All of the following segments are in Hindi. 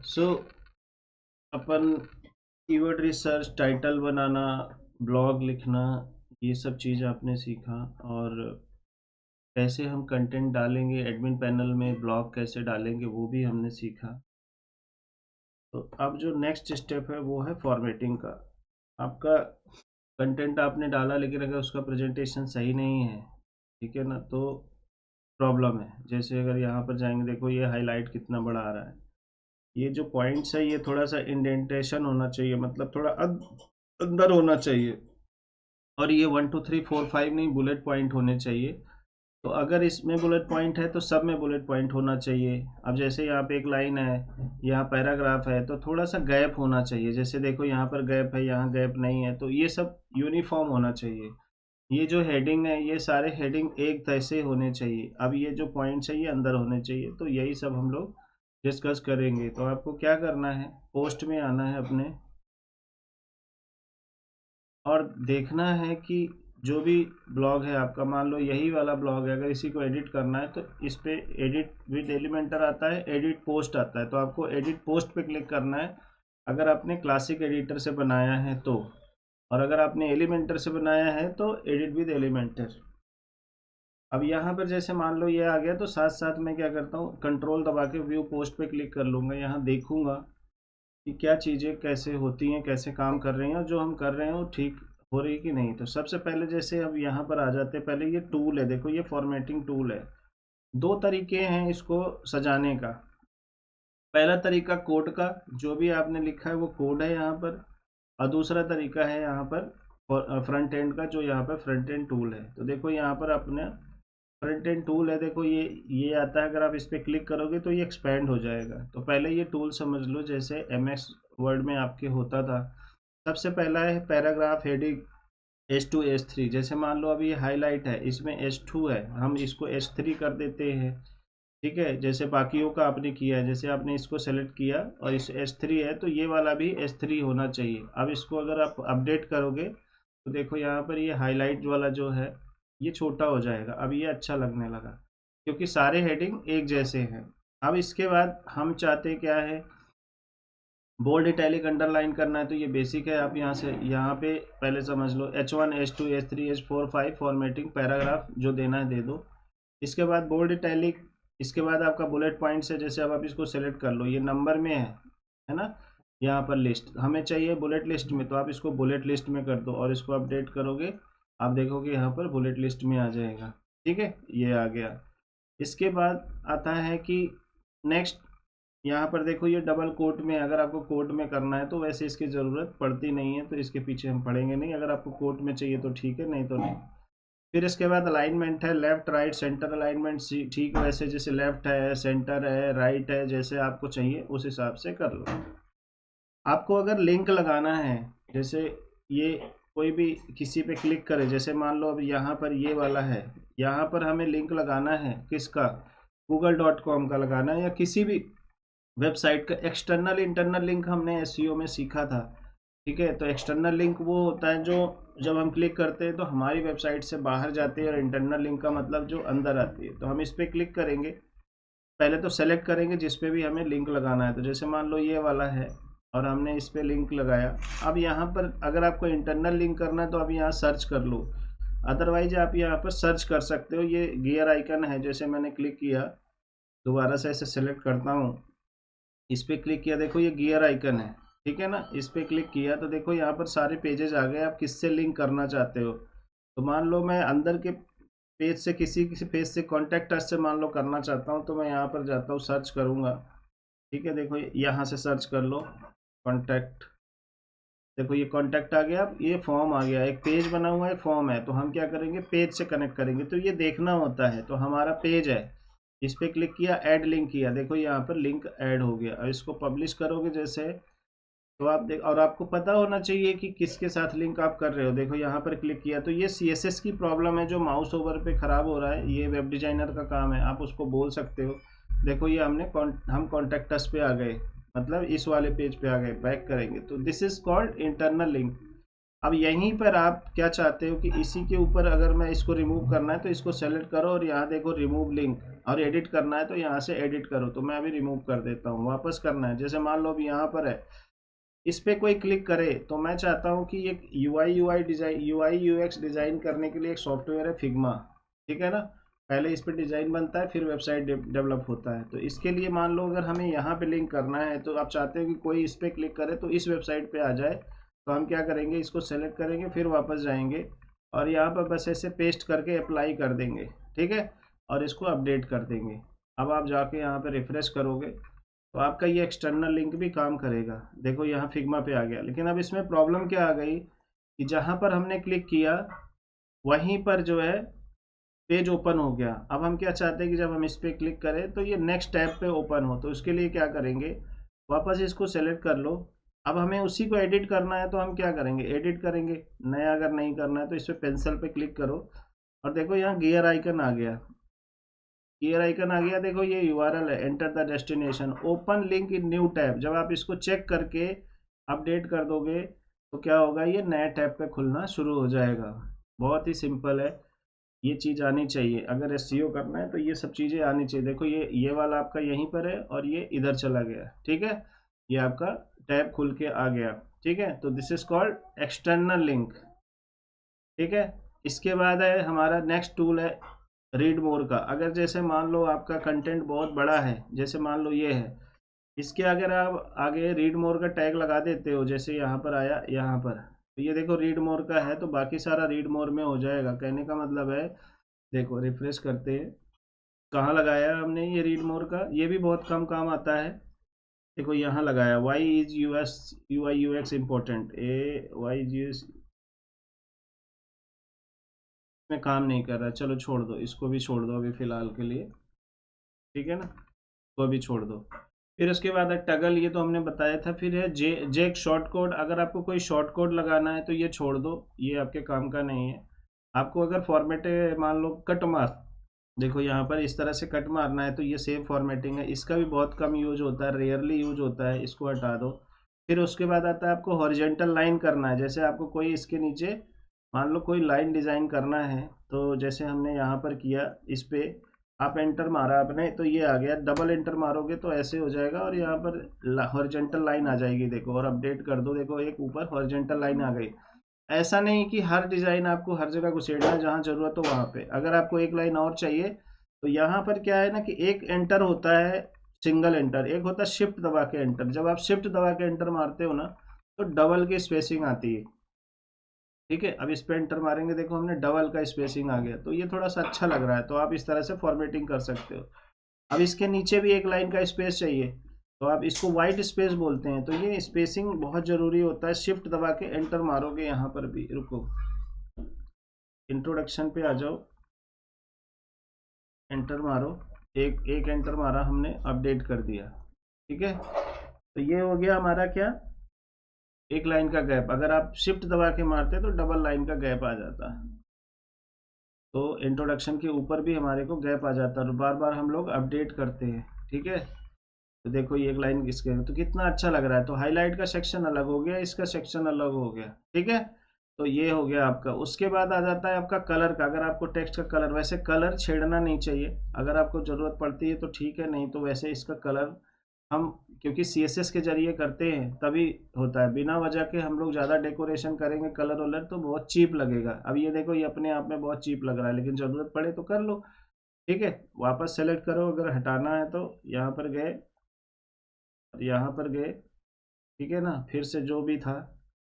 सो अपन कीवर्ड रिसर्च, टाइटल बनाना, ब्लॉग लिखना, ये सब चीज़ आपने सीखा। और कैसे हम कंटेंट डालेंगे एडमिन पैनल में, ब्लॉग कैसे डालेंगे वो भी हमने सीखा। तो अब जो नेक्स्ट स्टेप है वो है फॉर्मेटिंग का। आपका कंटेंट आपने डाला लेकिन अगर उसका प्रेजेंटेशन सही नहीं है, ठीक है ना, तो प्रॉब्लम है। जैसे अगर यहाँ पर जाएंगे, देखो ये हाईलाइट कितना बड़ा आ रहा है। ये जो पॉइंट्स है ये थोड़ा सा इंडेंटेशन होना चाहिए, मतलब थोड़ा अंदर होना चाहिए। और ये 1 2 3 4 5 नहीं, बुलेट पॉइंट होने चाहिए। तो अगर इसमें बुलेट पॉइंट है तो सब में बुलेट पॉइंट होना चाहिए। अब जैसे यहाँ पे एक लाइन है, यहाँ पैराग्राफ है, तो थोड़ा सा गैप होना चाहिए। जैसे देखो यहाँ पर गैप है, यहाँ गैप नहीं है, तो ये सब यूनिफॉर्म होना चाहिए। ये जो हेडिंग है, ये सारे हेडिंग एक जैसे होने चाहिए। अब ये जो पॉइंट्स है ये अंदर होने चाहिए। तो यही सब हम लोग डिस्कस करेंगे। तो आपको क्या करना है, पोस्ट में आना है अपने, और देखना है कि जो भी ब्लॉग है आपका, मान लो यही वाला ब्लॉग है, अगर इसी को एडिट करना है तो इस पे एडिट विद एलिमेंटर आता है, एडिट पोस्ट आता है। तो आपको एडिट पोस्ट पे क्लिक करना है अगर आपने क्लासिक एडिटर से बनाया है तो। और अगर आपने एलिमेंटर से बनाया है तो एडिट विद एलिमेंटर। अब यहाँ पर जैसे मान लो ये आ गया, तो साथ साथ मैं क्या करता हूँ, कंट्रोल दबा के व्यू पोस्ट पे क्लिक कर लूँगा। यहाँ देखूंगा कि क्या चीज़ें कैसे होती हैं, कैसे काम कर रही हैं, और जो हम कर रहे हैं वो ठीक हो रही कि नहीं। तो सबसे पहले जैसे अब यहाँ पर आ जाते हैं, पहले ये टूल है, देखो ये फॉर्मेटिंग टूल है। दो तरीके हैं इसको सजाने का। पहला तरीका कोड का, जो भी आपने लिखा है वो कोड है यहाँ पर। और दूसरा तरीका है यहाँ पर फ्रंट एंड का, जो यहाँ पर फ्रंट एंड टूल है। तो देखो यहाँ पर अपने फ्रंट एंड टूल है, देखो ये आता है। अगर आप इस पर क्लिक करोगे तो ये एक्सपेंड हो जाएगा। तो पहले ये टूल समझ लो, जैसे MS वर्ड में आपके होता था। सबसे पहला है पैराग्राफ हेडिंग H2 H3। जैसे मान लो अभी ये हाईलाइट है, इसमें H2 है, हम इसको H3 कर देते हैं। ठीक है, जैसे बाकियों का आपने किया है, जैसे आपने इसको सेलेक्ट किया और इस H3 है तो ये वाला भी H3 होना चाहिए। अब इसको अगर आप अपडेट करोगे तो देखो यहाँ पर ये हाईलाइट वाला जो है ये छोटा हो जाएगा। अब ये अच्छा लगने लगा क्योंकि सारे हेडिंग एक जैसे हैं। अब इसके बाद हम चाहते क्या है, बोल्ड इटैलिक अंडरलाइन करना है। तो ये बेसिक है, आप यहाँ से यहाँ पे पहले समझ लो। H1 H2 H3 H4 5 formatting paragraph जो देना है दे दो। इसके बाद बोल्ड इटैलिक, इसके बाद आपका बुलेट पॉइंट्स है। जैसे अब आप इसको सेलेक्ट कर लो, ये नंबर में है ना। यहाँ पर लिस्ट हमें चाहिए बुलेट लिस्ट में, तो आप इसको बुलेट लिस्ट में कर दो और इसको अपडेट करोगे, आप देखोगे यहाँ पर बुलेट लिस्ट में आ जाएगा। ठीक है, ये आ गया। इसके बाद आता है कि नेक्स्ट, यहाँ पर देखो ये डबल कोट में, अगर आपको कोट में करना है तो वैसे इसकी ज़रूरत पड़ती नहीं है, तो इसके पीछे हम पढ़ेंगे नहीं। अगर आपको कोट में चाहिए तो ठीक है, नहीं तो नहीं। फिर इसके बाद अलाइनमेंट है, लेफ्ट राइट सेंटर अलाइनमेंट। ठीक वैसे जैसे लेफ्ट है, सेंटर है, राइट है, जैसे आपको चाहिए उस हिसाब से कर लो। आपको अगर लिंक लगाना है, जैसे ये कोई भी किसी पे क्लिक करे, जैसे मान लो अब यहाँ पर ये वाला है, यहाँ पर हमें लिंक लगाना है किसका, google.com का लगाना है, या किसी भी वेबसाइट का एक्सटर्नल इंटरनल लिंक हमने एसईओ में सीखा था। ठीक है, तो एक्सटर्नल लिंक वो होता है जो जब हम क्लिक करते हैं तो हमारी वेबसाइट से बाहर जाती है, और इंटरनल लिंक का मतलब जो अंदर आती है। तो हम इस पर क्लिक करेंगे, पहले तो सेलेक्ट करेंगे जिस पे भी हमें लिंक लगाना है। तो जैसे मान लो ये वाला है और हमने इस पे लिंक लगाया। अब यहाँ पर अगर आपको इंटरनल लिंक करना है तो अब यहाँ सर्च कर लो, अदरवाइज आप यहाँ पर सर्च कर सकते हो। ये गियर आइकन है, जैसे मैंने क्लिक किया, दोबारा से ऐसे सेलेक्ट करता हूँ, इस पे क्लिक किया, देखो ये गियर आइकन है। ठीक है ना, इस पे क्लिक किया तो देखो यहाँ पर सारे पेजेस आ गए, आप किससे लिंक करना चाहते हो। तो मान लो मैं अंदर के पेज से किसी किसी पेज से कॉन्टैक्ट अस से मान लो करना चाहता हूँ, तो मैं यहाँ पर जाता हूँ, सर्च करूँगा। ठीक है, देखो यहाँ से सर्च कर लो कॉन्टैक्ट, देखो ये कॉन्टैक्ट आ गया। अब ये फॉर्म आ गया, एक पेज बना हुआ है, फॉर्म है। तो हम क्या करेंगे, पेज से कनेक्ट करेंगे। तो ये देखना होता है, तो हमारा पेज है, इस पे क्लिक किया, ऐड लिंक किया, देखो यहाँ पर लिंक ऐड हो गया। और इसको पब्लिश करोगे जैसे, तो आप देख, और आपको पता होना चाहिए कि किसके साथ लिंक आप कर रहे हो। देखो यहाँ पर क्लिक किया, तो ये CSS की प्रॉब्लम है जो माउस ओवर पे खराब हो रहा है, ये वेब डिजाइनर का काम है, आप उसको बोल सकते हो। देखो ये हम कॉन्टैक्ट अस पे आ गए, मतलब इस वाले पेज पे आ गए। बैक करेंगे तो this is called internal link. अब यहीं पर आप क्या चाहते हो कि इसी के ऊपर अगर मैं इसको रिमूव करना है तो इसको सेलेक्ट करो और यहाँ देखो रिमूव लिंक, और एडिट करना है तो यहाँ से एडिट करो। तो मैं अभी रिमूव कर देता हूँ। वापस करना है, जैसे मान लो अभी यहाँ पर है, इस पे कोई क्लिक करे तो मैं चाहता हूँ कि एक यूआई यूएक्स डिज़ाइन करने के लिए एक सॉफ्टवेयर है फिग्मा, ठीक है ना। पहले इस पे डिज़ाइन बनता है, फिर वेबसाइट डेवलप होता है। तो इसके लिए मान लो अगर हमें यहाँ पे लिंक करना है, तो आप चाहते हो कि कोई इस पे क्लिक करे तो इस वेबसाइट पे आ जाए, तो हम क्या करेंगे, इसको सेलेक्ट करेंगे, फिर वापस जाएंगे और यहाँ पर बस ऐसे पेस्ट करके अप्लाई कर देंगे, ठीक है, और इसको अपडेट कर देंगे। अब आप जाके यहाँ पे रिफ्रेश करोगे तो आपका ये एक्सटर्नल लिंक भी काम करेगा। देखो यहाँ फिग्मा पे आ गया, लेकिन अब इसमें प्रॉब्लम क्या आ गई कि जहाँ पर हमने क्लिक किया वहीं पर जो है पेज ओपन हो गया। अब हम क्या चाहते हैं कि जब हम इस पर क्लिक करें तो ये नेक्स्ट टैब पे ओपन हो। तो उसके लिए क्या करेंगे, वापस इसको सेलेक्ट कर लो। अब हमें उसी को एडिट करना है तो हम क्या करेंगे, एडिट करेंगे। नया अगर नहीं करना है तो इस पर पेंसिल पे क्लिक करो और देखो यहाँ गियर आइकन आ गया, गियर आइकन आ गया। देखो ये यूआरएल है, enter the destination, open link in new tab. जब आप इसको चेक करके अपडेट कर दोगे तो क्या होगा, ये नए टैब पे खुलना शुरू हो जाएगा। बहुत ही सिंपल है, ये चीज़ आनी चाहिए। अगर एसईओ करना है तो ये सब चीज़ें आनी चाहिए। देखो ये वाला आपका यहीं पर है और ये इधर चला गया, ठीक है, ये आपका टैब खुल के आ गया, ठीक है। तो this is called external link, ठीक है। इसके बाद है हमारा नेक्स्ट टूल है रीड मोर का। अगर जैसे मान लो आपका कंटेंट बहुत बड़ा है, जैसे मान लो ये है, इसके अगर आप आगे रीड मोर का टैग लगा देते हो, जैसे यहाँ पर आया यहाँ पर, तो ये देखो रीड मोर का है तो बाकी सारा रीड मोर में हो जाएगा। कहने का मतलब है, देखो रिफ्रेश करते हैं, कहाँ लगाया हमने ये रीड मोर का, ये भी बहुत कम काम आता है। देखो यहाँ लगाया, why is UI UX important, ए वाई जी में काम नहीं कर रहा। चलो छोड़ दो, इसको भी छोड़ दो अभी फ़िलहाल के लिए, ठीक है ना, तो अभी छोड़ दो। फिर उसके बाद है टगल, ये तो हमने बताया था। फिर है जेक शॉर्ट कोड। अगर आपको कोई शॉर्ट कोड लगाना है तो ये छोड़ दो, ये आपके काम का नहीं है। आपको अगर फॉर्मेट मान लो कट मार, देखो यहाँ पर इस तरह से कट मारना है तो ये सेम फॉर्मेटिंग है, इसका भी बहुत कम यूज होता है, रेयरली यूज होता है, इसको हटा दो। फिर उसके बाद आता है आपको हॉरिजेंटल लाइन करना है। जैसे आपको कोई इसके नीचे मान लो कोई लाइन डिज़ाइन करना है, तो जैसे हमने यहाँ पर किया, इस पे आप एंटर मारा आपने तो ये आ गया, डबल एंटर मारोगे तो ऐसे हो जाएगा और यहाँ पर हॉरिजेंटल लाइन आ जाएगी। देखो और अपडेट कर दो, देखो एक ऊपर हॉरिजेंटल लाइन आ गई। ऐसा नहीं कि हर डिज़ाइन आपको हर जगह घुसेड़ना है, जहाँ ज़रूरत हो वहाँ पे। अगर आपको एक लाइन और चाहिए तो यहाँ पर क्या है ना कि एक एंटर होता है सिंगल एंटर, एक होता है शिफ्ट दबा के एंटर। जब आप शिफ्ट दबा के एंटर मारते हो ना तो डबल की स्पेसिंग आती है, ठीक है। अब इस पे एंटर मारेंगे, देखो हमने डबल का स्पेसिंग आ गया, तो ये थोड़ा सा अच्छा लग रहा है, तो आप इस तरह से फॉर्मेटिंग कर सकते हो। अब इसके नीचे भी एक लाइन का स्पेस चाहिए तो आप इसको वाइट स्पेस बोलते हैं। तो ये स्पेसिंग बहुत ज़रूरी होता है। शिफ्ट दबा के एंटर मारोगे, यहाँ पर भी रुको, इंट्रोडक्शन पे आ जाओ, एंटर मारो, एक एक एंटर मारा हमने, अपडेट कर दिया, ठीक है। तो ये हो गया हमारा क्या, एक लाइन का गैप। अगर आप शिफ्ट दबा के मारते तो डबल लाइन का गैप आ जाता है। तो इंट्रोडक्शन के ऊपर भी हमारे को गैप आ जाता है और बार बार हम लोग अपडेट करते हैं, ठीक है। तो देखो ये एक लाइन इसके तो कितना अच्छा लग रहा है। तो हाईलाइट का सेक्शन अलग हो गया, इसका सेक्शन अलग हो गया, ठीक है। तो ये हो गया आपका। उसके बाद आ जाता है आपका कलर का। अगर आपको टेक्स्ट का कलर, वैसे कलर छेड़ना नहीं चाहिए, अगर आपको ज़रूरत पड़ती है तो ठीक है, नहीं तो वैसे इसका कलर हम क्योंकि CSS के जरिए करते हैं तभी होता है। बिना वजह के हम लोग ज़्यादा डेकोरेशन करेंगे कलर वलर तो बहुत चीप लगेगा। अब ये देखो ये अपने आप में बहुत चीप लग रहा है, लेकिन ज़रूरत पड़े तो कर लो, ठीक है। वापस सेलेक्ट करो, अगर हटाना है तो यहाँ पर गए, यहाँ पर गए, ठीक है ना। फिर से जो भी था,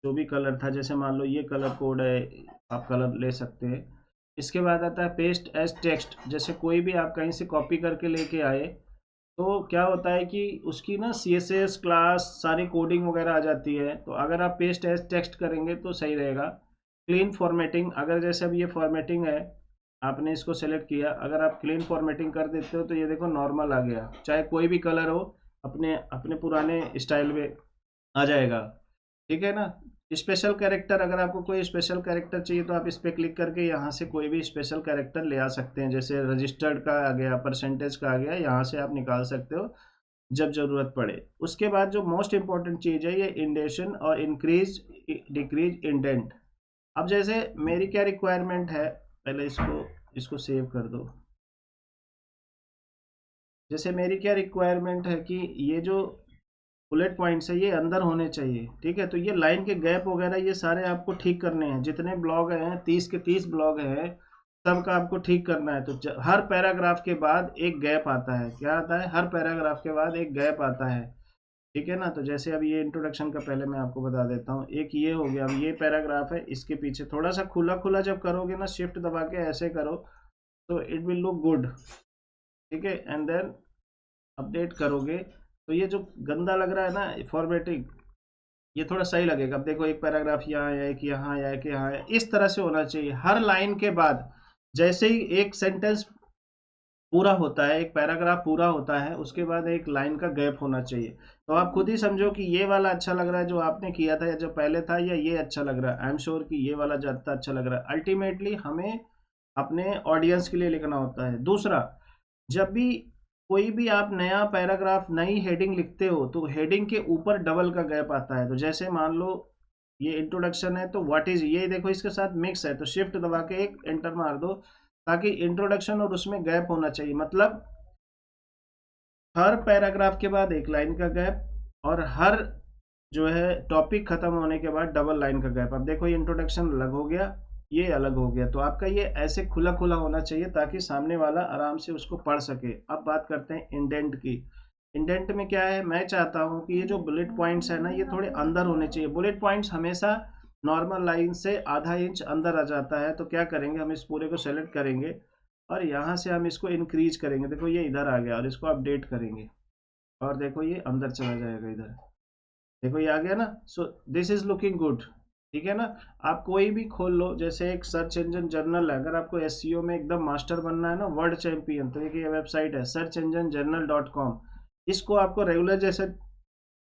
जो भी कलर था, जैसे मान लो ये कलर कोड है, आप कलर ले सकते हैं। इसके बाद आता है पेस्ट एज टेक्स्ट। जैसे कोई भी आप कहीं से कॉपी करके लेके आए तो क्या होता है कि उसकी ना CSS क्लास सारी कोडिंग वगैरह आ जाती है। तो अगर आप पेस्ट एज टेक्स्ट करेंगे तो सही रहेगा। क्लीन फॉर्मेटिंग, अगर जैसे अब ये फॉर्मेटिंग है, आपने इसको सेलेक्ट किया, अगर आप क्लीन फॉर्मेटिंग कर देते हो तो ये देखो नॉर्मल आ गया, चाहे कोई भी कलर हो अपने अपने पुराने स्टाइल में आ जाएगा, ठीक है ना। स्पेशल कैरेक्टर, अगर आपको कोई स्पेशल कैरेक्टर चाहिए तो आप इस पर क्लिक करके यहाँ से कोई भी स्पेशल कैरेक्टर ले आ सकते हैं। जैसे रजिस्टर्ड का आ गया, परसेंटेज का आ गया, यहाँ से आप निकाल सकते हो जब ज़रूरत पड़े। उसके बाद जो मोस्ट इम्पॉर्टेंट चीज़ है ये इंडेशन और इंक्रीज डिक्रीज इंडेंट। अब जैसे मेरी क्या रिक्वायरमेंट है, पहले इसको सेव कर दो। जैसे मेरी क्या रिक्वायरमेंट है कि ये जो बुलेट पॉइंट्स है ये अंदर होने चाहिए, ठीक है। तो ये लाइन के गैप वगैरह ये सारे आपको ठीक करने हैं, जितने ब्लॉग हैं 30 के 30 ब्लॉग हैं, सबका आपको ठीक करना है। तो हर पैराग्राफ के बाद एक गैप आता है, क्या आता है, हर पैराग्राफ के बाद एक गैप आता है, ठीक है ना। तो जैसे अब ये इंट्रोडक्शन का पहले मैं आपको बता देता हूँ, एक ये हो गया, अब ये पैराग्राफ है, इसके पीछे थोड़ा सा खुला खुला जब करोगे ना, शिफ्ट दबा के ऐसे करो तो इट विल लुक गुड, ठीक है। एंड देन अपडेट करोगे तो ये जो गंदा लग रहा है ना फॉर्मेटिंग, ये थोड़ा सही लगेगा। अब देखो एक पैराग्राफ यहाँ है, एक यहाँ है, एक यहाँ है, इस तरह से होना चाहिए। हर लाइन के बाद जैसे ही एक सेंटेंस पूरा होता है, एक पैराग्राफ पूरा होता है, उसके बाद एक लाइन का गैप होना चाहिए। तो आप खुद ही समझो कि ये वाला अच्छा लग रहा है जो आपने किया था या जो पहले था, या ये अच्छा लग रहा है। आई एम श्योर कि ये वाला ज़्यादा अच्छा लग रहा है। अल्टीमेटली हमें अपने ऑडियंस के लिए लिखना होता है। दूसरा, जब भी कोई भी आप नया पैराग्राफ, नई हेडिंग लिखते हो तो हेडिंग के ऊपर डबल का गैप आता है। तो जैसे मान लो ये इंट्रोडक्शन है तो व्हाट इज, ये देखो इसके साथ मिक्स है, तो शिफ्ट दबा के एक एंटर मार दो, ताकि इंट्रोडक्शन और उसमें गैप होना चाहिए। मतलब हर पैराग्राफ के बाद एक लाइन का गैप, और हर जो है टॉपिक खत्म होने के बाद डबल लाइन का गैप। अब देखो ये इंट्रोडक्शन अलग हो गया, ये अलग हो गया, तो आपका ये ऐसे खुला खुला होना चाहिए ताकि सामने वाला आराम से उसको पढ़ सके। अब बात करते हैं इंडेंट की। इंडेंट में क्या है, मैं चाहता हूँ कि ये जो बुलेट पॉइंट्स है ना ये थोड़े अंदर होने चाहिए। बुलेट पॉइंट्स हमेशा नॉर्मल लाइन से आधा इंच अंदर आ जाता है, तो क्या करेंगे, हम इस पूरे को सेलेक्ट करेंगे और यहाँ से हम इसको इंक्रीज करेंगे। देखो ये इधर आ गया, और इसको अपडेट करेंगे और देखो ये अंदर चला जाएगा इधर, देखो ये आ गया ना। So this is looking good, ठीक है ना। आप कोई भी खोल लो, जैसे एक सर्च इंजन जर्नल है, अगर आपको एसईओ में एकदम मास्टर बनना है ना, वर्ल्ड चैंपियन, तो एक ये वेबसाइट है searchenginejurnal.com। इसको आपको रेगुलर जैसे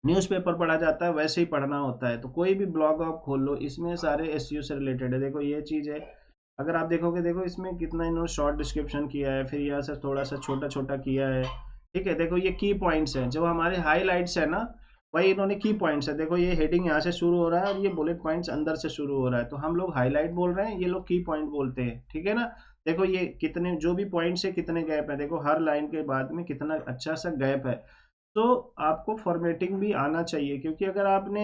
न्यूज़पेपर पढ़ा जाता है वैसे ही पढ़ना होता है। तो कोई भी ब्लॉग आप खोल लो, इसमें सारे एसईओ से रिलेटेड है। देखो ये चीज़ है, अगर आप देखोगे, देखो इसमें कितना इन्होंने शॉर्ट डिस्क्रिप्शन किया है, फिर यहाँ से थोड़ा सा छोटा छोटा किया है, ठीक है। देखो ये की पॉइंट्स हैं, जो हमारे हाईलाइट्स है ना, वही इन्होंने की पॉइंट्स है। देखो ये हेडिंग यहाँ से शुरू हो रहा है और ये बुलेट पॉइंट्स अंदर से शुरू हो रहा है, तो हम लोग हाईलाइट बोल रहे हैं, ये लोग की पॉइंट बोलते हैं, ठीक है ना। देखो ये कितने जो भी पॉइंट्स है कितने गैप है, देखो हर लाइन के बाद में कितना अच्छा सा गैप है। तो आपको फॉर्मेटिंग भी आना चाहिए, क्योंकि अगर आपने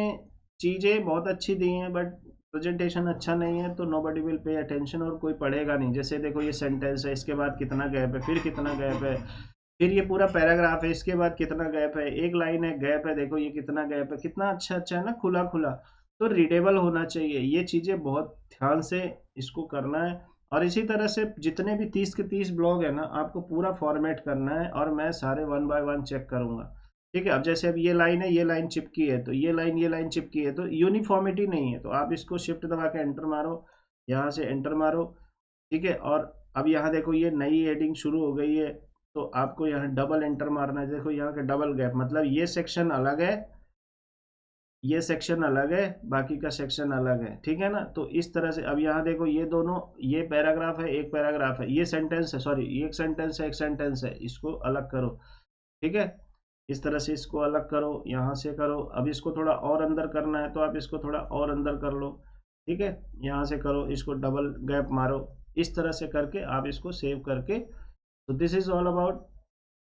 चीज़ें बहुत अच्छी दी हैं बट प्रेजेंटेशन अच्छा नहीं है तो नोबडी विल पे अटेंशन, और कोई पढ़ेगा नहीं। जैसे देखो ये सेंटेंस है, इसके बाद कितना गैप है, फिर कितना गैप है, फिर ये पूरा पैराग्राफ है, इसके बाद कितना गैप है, एक लाइन है गैप है, देखो ये कितना गैप है, कितना अच्छा अच्छा है ना, खुला खुला। तो रीडेबल होना चाहिए, ये चीज़ें बहुत ध्यान से इसको करना है। और इसी तरह से जितने भी 30 के 30 ब्लॉग है ना, आपको पूरा फॉर्मेट करना है, और मैं सारे वन बाय वन चेक करूंगा, ठीक है। अब जैसे अब ये लाइन है, ये लाइन चिपकी है, तो ये लाइन चिपकी है, तो यूनिफॉर्मिटी नहीं है, तो आप इसको शिफ्ट दबा के एंटर मारो, यहाँ से एंटर मारो, ठीक है। और अब यहाँ देखो ये नई हेडिंग शुरू हो गई है, तो आपको यहाँ डबल एंटर मारना है। देखो यहाँ का डबल गैप, मतलब ये सेक्शन अलग है, ये सेक्शन अलग है, बाकी का सेक्शन अलग है, ठीक है ना। तो इस तरह से अब यहाँ देखो ये दोनों, ये पैराग्राफ है, एक पैराग्राफ है, ये सेंटेंस है, सॉरी ये एक सेंटेंस है, एक सेंटेंस है, इसको अलग करो, ठीक है। इस तरह से इसको अलग करो, यहाँ से करो। अब इसको थोड़ा और अंदर करना है तो आप इसको थोड़ा और अंदर कर लो, ठीक है। यहाँ से करो, इसको डबल गैप मारो, इस तरह से करके आप इसको सेव करके। तो this is all about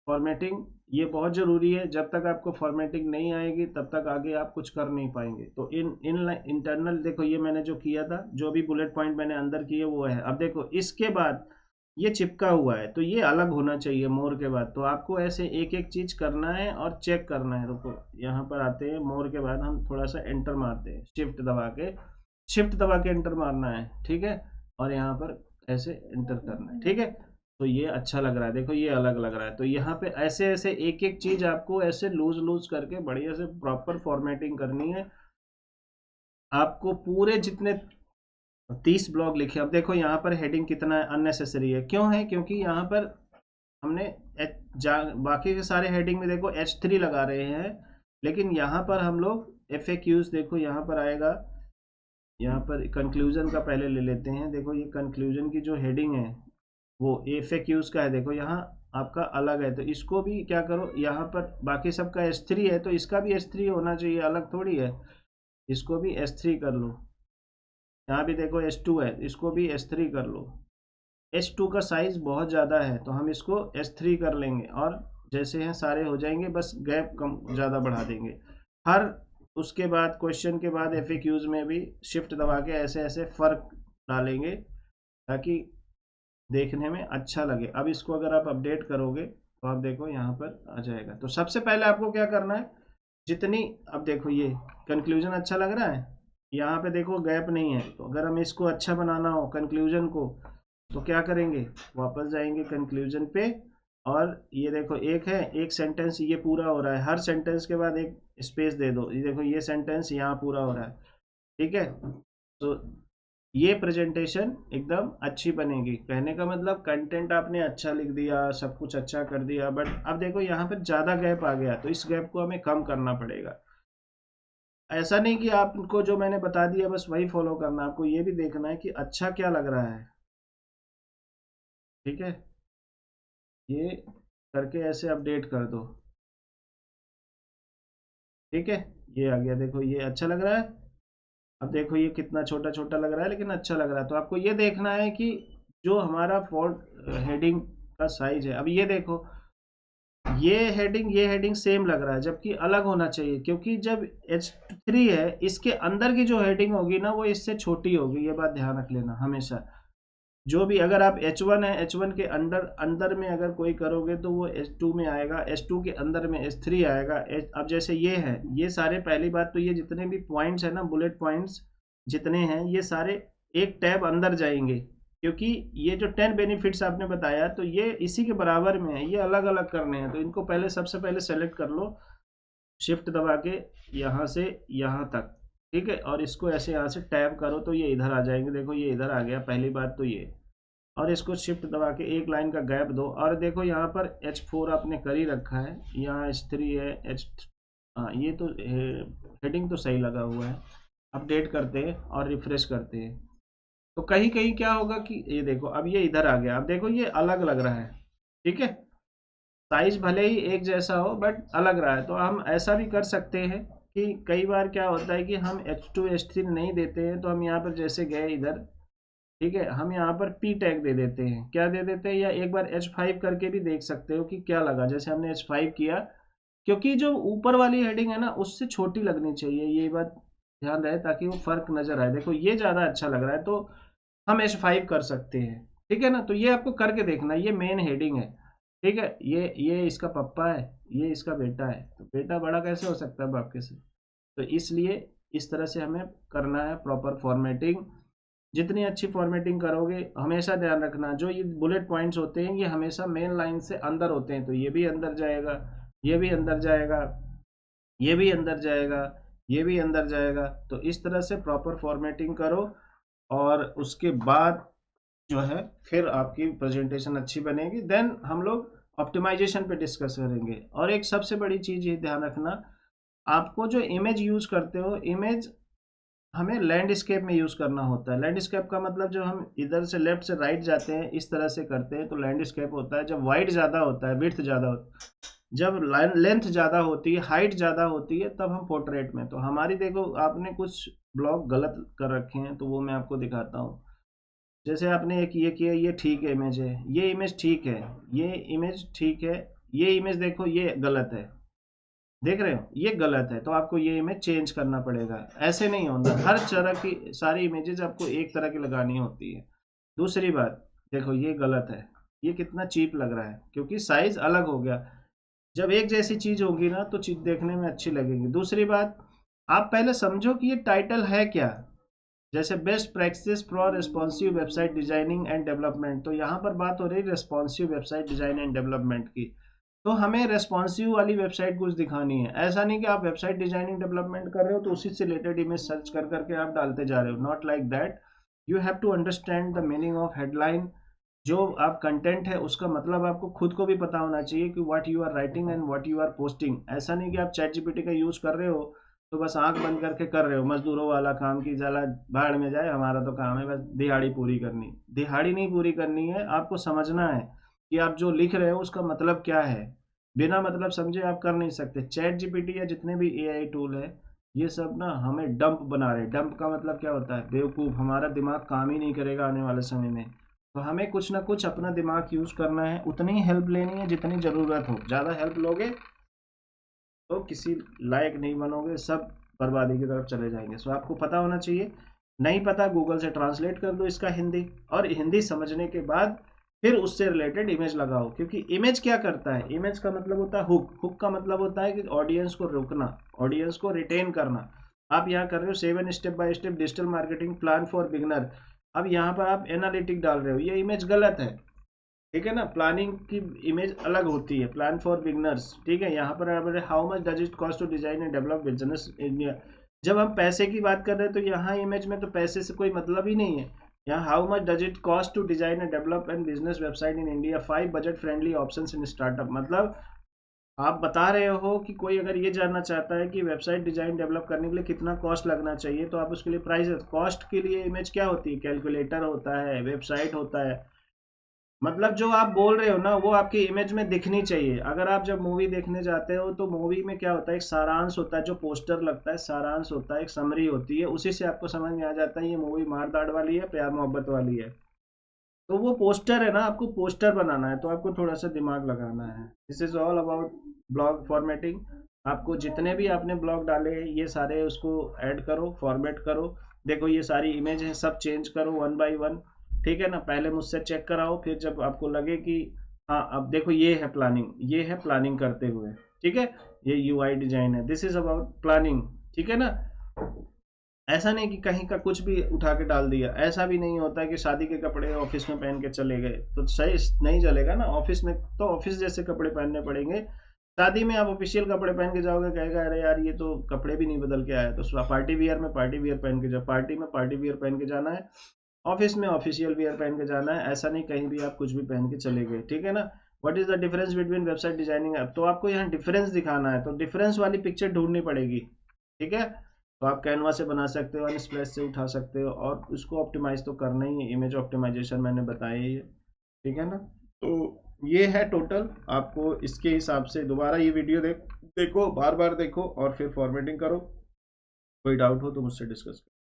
formatting. ये बहुत ज़रूरी है, जब तक आपको फॉर्मेटिंग नहीं आएगी तब तक आगे आप कुछ कर नहीं पाएंगे। तो इन इंटरनल देखो ये मैंने जो किया था, जो भी बुलेट पॉइंट मैंने अंदर किए वो है। अब देखो इसके बाद ये चिपका हुआ है, तो ये अलग होना चाहिए मोर के बाद। तो आपको ऐसे एक एक चीज़ करना है और चेक करना है। रुको यहाँ पर आते हैं, मोर के बाद हम थोड़ा सा एंटर मारते हैं, शिफ्ट दबा के एंटर मारना है, ठीक है। और यहाँ पर ऐसे एंटर करना है, ठीक है। तो ये अच्छा लग रहा है, देखो ये अलग लग रहा है। तो यहाँ पे ऐसे ऐसे एक एक चीज़ आपको ऐसे लूज लूज करके बढ़िया से प्रॉपर फॉर्मेटिंग करनी है। आपको पूरे जितने 30 ब्लॉग लिखे, अब देखो यहाँ पर हेडिंग कितना अननेसेसरी है, क्यों है, क्योंकि यहाँ पर हमने बाकी के सारे हेडिंग में देखो H3 लगा रहे हैं, लेकिन यहाँ पर हम लोग FAQs, देखो यहाँ पर आएगा, यहाँ पर कंक्लूजन का पहले ले लेते हैं। देखो ये कंक्लूजन की जो हेडिंग है वो FAQs का है, देखो यहाँ आपका अलग है। तो इसको भी क्या करो, यहाँ पर बाकी सबका H3 है तो इसका भी H3 होना चाहिए, अलग थोड़ी है, इसको भी H3 कर लो, यहाँ भी देखो S2 है, इसको भी S3 कर लो। H2 का साइज बहुत ज़्यादा है तो हम इसको S3 कर लेंगे और जैसे हैं सारे हो जाएंगे, बस गैप कम ज़्यादा बढ़ा देंगे। हर उसके बाद क्वेश्चन के बाद FAQs में भी शिफ्ट दबा के ऐसे ऐसे फ़र्क डालेंगे ताकि देखने में अच्छा लगे। अब इसको अगर आप अपडेट करोगे तो आप देखो यहाँ पर आ जाएगा। तो सबसे पहले आपको क्या करना है, जितनी, अब देखो ये कंक्लूजन अच्छा लग रहा है, यहाँ पे देखो गैप नहीं है। तो अगर हमें इसको अच्छा बनाना हो कंक्लूजन को, तो क्या करेंगे, वापस जाएंगे कंक्लूजन पे और ये देखो एक है, एक सेंटेंस ये पूरा हो रहा है, हर सेंटेंस के बाद एक स्पेस दे दो। ये देखो ये सेंटेंस यहाँ पूरा हो रहा है, ठीक है। तो ये प्रेजेंटेशन एकदम अच्छी बनेगी। कहने का मतलब कंटेंट आपने अच्छा लिख दिया, सब कुछ अच्छा कर दिया, बट अब देखो यहाँ पर ज़्यादा गैप आ गया, तो इस गैप को हमें कम करना पड़ेगा। ऐसा नहीं कि आपको जो मैंने बता दिया बस वही फॉलो करना, आपको ये भी देखना है कि अच्छा क्या लग रहा है, ठीक है। ये करके ऐसे अपडेट कर दो, ठीक है। ये आ गया, देखो ये अच्छा लग रहा है। अब देखो ये कितना छोटा छोटा लग रहा है लेकिन अच्छा लग रहा है। तो आपको ये देखना है कि जो हमारा फॉन्ट हेडिंग का साइज है, अब ये देखो ये हेडिंग सेम लग रहा है जबकि अलग होना चाहिए, क्योंकि जब H3 है इसके अंदर की जो हेडिंग होगी ना वो इससे छोटी होगी। ये बात ध्यान रख लेना हमेशा। जो भी, अगर आप H1 है, H1 के अंदर अंदर में अगर कोई करोगे तो वो H2 में आएगा, H2 के अंदर में H3 आएगा। अब जैसे ये है, ये सारे, पहली बात तो ये जितने भी पॉइंट्स है ना, बुलेट पॉइंट्स जितने हैं ये सारे एक टैब अंदर जाएंगे, क्योंकि ये जो 10 बेनिफिट्स आपने बताया तो ये इसी के बराबर में है, ये अलग अलग करने हैं। तो इनको पहले सबसे पहले सेलेक्ट कर लो, शिफ्ट दबा के यहाँ से यहाँ तक, ठीक है। और इसको ऐसे यहाँ से टैब करो तो ये इधर आ जाएंगे। देखो ये इधर आ गया, पहली बात तो ये। और इसको शिफ्ट दबा के एक लाइन का गैप दो और देखो यहाँ पर H4 आपने कर ही रखा है, यहाँ H3 है, हाँ ये तो हेडिंग तो सही लगा हुआ है। अपडेट करते हैं और रिफ्रेश करते हैं तो कहीं कहीं क्या होगा कि ये देखो अब ये इधर आ गया। अब देखो ये अलग लग रहा है, ठीक है। साइज भले ही एक जैसा हो बट अलग रहा है। तो हम ऐसा भी कर सकते हैं कि कई बार क्या होता है कि हम H2 H3 नहीं देते हैं, तो हम यहाँ पर जैसे गए इधर, ठीक है, हम यहाँ पर P टैग दे देते हैं। क्या दे देते हैं, या एक बार H5 करके भी देख सकते हो कि क्या लगा। जैसे हमने H5 किया, क्योंकि जो ऊपर वाली हेडिंग है ना उससे छोटी लगनी चाहिए, ये बात ध्यान रहे ताकि वो फर्क नजर आए। देखो ये ज़्यादा अच्छा लग रहा है तो हम H5 कर सकते हैं, ठीक है ना। तो ये आपको करके देखना, ये मेन हेडिंग है, ठीक है। ये इसका पप्पा है, ये इसका बेटा है, तो बेटा बड़ा कैसे हो सकता है बाप के से। तो इसलिए इस तरह से हमें करना है प्रॉपर फॉर्मेटिंग। जितनी अच्छी फॉर्मेटिंग करोगे, हमेशा ध्यान रखना जो ये बुलेट पॉइंट्स होते हैं ये हमेशा मेन लाइन से अंदर होते हैं, तो ये भी अंदर जाएगा, ये भी अंदर जाएगा, ये भी अंदर जाएगा, ये भी अंदर जाएगा। तो इस तरह से प्रॉपर फॉर्मेटिंग करो और उसके बाद जो है फिर आपकी प्रेजेंटेशन अच्छी बनेगी। देन हम लोग ऑप्टिमाइजेशन पे डिस्कस करेंगे। और एक सबसे बड़ी चीज़ ये ध्यान रखना, आपको जो इमेज यूज़ करते हो, इमेज हमें लैंडस्केप में यूज़ करना होता है। लैंडस्केप का मतलब जब हम इधर से लेफ्ट से राइट जाते हैं इस तरह से करते हैं तो लैंडस्केप होता है। जब वाइड ज़्यादा होता है, विड्थ ज़्यादा होता है, जब लेंथ ज़्यादा होती है, हाइट ज़्यादा होती है, तब हम पोर्ट्रेट में। तो हमारी देखो आपने कुछ ब्लॉक गलत कर रखे हैं तो वो मैं आपको दिखाता हूँ। जैसे आपने एक ये किया, ये ठीक है इमेज है, ये इमेज ठीक है, ये इमेज ठीक है, ये इमेज देखो ये गलत है, देख रहे हो ये गलत है, तो आपको ये इमेज चेंज करना पड़ेगा। ऐसे नहीं होता, हर तरह की सारी इमेजेस आपको एक तरह की लगानी होती है। दूसरी बात देखो ये गलत है, ये कितना चीप लग रहा है क्योंकि साइज अलग हो गया। जब एक जैसी चीज होगी ना तो चीज देखने में अच्छी लगेगी। दूसरी बात, आप पहले समझो कि ये टाइटल है क्या। जैसे best practice for responsive website designing and development, तो यहाँ पर बात हो रही है responsive website design and development की। तो हमें रेस्पॉन्सिव वाली वेबसाइट कुछ दिखानी है। ऐसा नहीं कि आप वेबसाइट डिजाइनिंग डेवलपमेंट कर रहे हो तो उसी से रिलेटेड इमेज सर्च कर करके आप डालते जा रहे हो। Not like that, you have to understand the meaning of headline. जो आप कंटेंट है उसका मतलब आपको खुद को भी पता होना चाहिए कि what you are writing and what you are posting. ऐसा नहीं कि आप चैट जीपीटी का यूज कर रहे हो तो बस आंख बंद करके कर रहे हो, मजदूरों वाला काम की जाला भाड़ में जाए, हमारा तो काम है बस दिहाड़ी पूरी करनी। दिहाड़ी नहीं पूरी करनी है, आपको समझना है कि आप जो लिख रहे हो उसका मतलब क्या है। बिना मतलब समझे आप कर नहीं सकते। चैट जीपीटी या जितने भी एआई टूल है ये सब ना हमें डंप बना रहे हैं। डंप का मतलब क्या होता है? बेवकूफ़, हमारा दिमाग काम ही नहीं करेगा आने वाले समय में। तो हमें कुछ ना कुछ अपना दिमाग यूज़ करना है, उतनी ही हेल्प लेनी है जितनी ज़रूरत हो। ज़्यादा हेल्प लोगे तो किसी लायक नहीं बनोगे, सब बर्बादी की तरफ चले जाएंगे। सो आपको पता होना चाहिए। नहीं पता, गूगल से ट्रांसलेट कर दो इसका हिंदी, और हिंदी समझने के बाद फिर उससे रिलेटेड इमेज लगाओ। क्योंकि इमेज क्या करता है? इमेज का मतलब होता है हुक। हुक का मतलब होता है कि ऑडियंस को रोकना, ऑडियंस को रिटेन करना। आप यहाँ कर रहे हो 7 step by step digital marketing plan for beginner. अब यहाँ पर आप एनालिटिक डाल रहे हो, ये इमेज गलत है। ठीक है ना? प्लानिंग की इमेज अलग होती है, प्लान फॉर बिगनर्स। ठीक है, यहाँ पर how much does it cost to design and develop business India. जब हम पैसे की बात कर रहे हैं तो यहाँ इमेज में तो पैसे से कोई मतलब ही नहीं है। यहाँ how much does it cost to design and develop and business website in India, 5 budget friendly options in startup. मतलब आप बता रहे हो कि कोई अगर ये जानना चाहता है कि वेबसाइट डिजाइन डेवलप करने के लिए कितना कॉस्ट लगना चाहिए, तो आप उसके लिए प्राइस, कॉस्ट के लिए इमेज क्या होती है? कैलकुलेटर होता है, वेबसाइट होता है। मतलब जो आप बोल रहे हो ना वो आपकी इमेज में दिखनी चाहिए। अगर आप जब मूवी देखने जाते हो तो मूवी में क्या होता है? एक सारांश होता है, जो पोस्टर लगता है सारांश होता है, एक समरी होती है, उसी से आपको समझ में आ जाता है ये मूवी मार दाड़ वाली है, प्यार मोहब्बत वाली है। तो वो पोस्टर है ना, आपको पोस्टर बनाना है तो आपको थोड़ा सा दिमाग लगाना है। This is all about blog formatting. आपको जितने भी आपने ब्लॉग डाले हैं ये सारे उसको ऐड करो, फॉर्मेट करो। देखो ये सारी इमेज है, सब चेंज करो वन बाय वन। ठीक है ना? पहले मुझसे चेक कराओ, फिर जब आपको लगे कि हाँ अब देखो ये है प्लानिंग, ये है प्लानिंग करते हुए। ठीक है, ये यूआई डिजाइन है, दिस इज अबाउट प्लानिंग। ठीक है ना? ऐसा नहीं कि कहीं का कुछ भी उठा के डाल दिया। ऐसा भी नहीं होता है कि शादी के कपड़े ऑफिस में पहन के चले गए तो सही नहीं चलेगा ना। ऑफिस में तो ऑफिस जैसे कपड़े पहनने पड़ेंगे। शादी में आप ऑफिशियल कपड़े पहन के जाओगे, कहेगा अरे यार ये तो कपड़े भी नहीं बदल के आया। तो पार्टी वियर में पार्टी वियर पहन के जाओ, पार्टी में पार्टी वियर पहन के जाना है, ऑफिस में ऑफिशियल वियर पहन के जाना है। ऐसा नहीं कहीं भी आप कुछ भी पहन के चले गए। ठीक है ना? What is the difference between website designing app? तो आपको यहाँ डिफरेंस दिखाना है, तो डिफरेंस वाली पिक्चर ढूंढनी पड़ेगी। ठीक है, तो आप कैनवा से बना सकते हो, अनस्प्लैश से उठा सकते हो, और उसको ऑप्टिमाइज तो करना ही है। इमेज ऑप्टिमाइजेशन मैंने बताया ही है। ठीक है ना? तो ये है टोटल। आपको इसके हिसाब से दोबारा ये वीडियो देखो, बार बार देखो और फिर फॉर्मेटिंग करो। कोई डाउट हो तो मुझसे डिस्कस करो।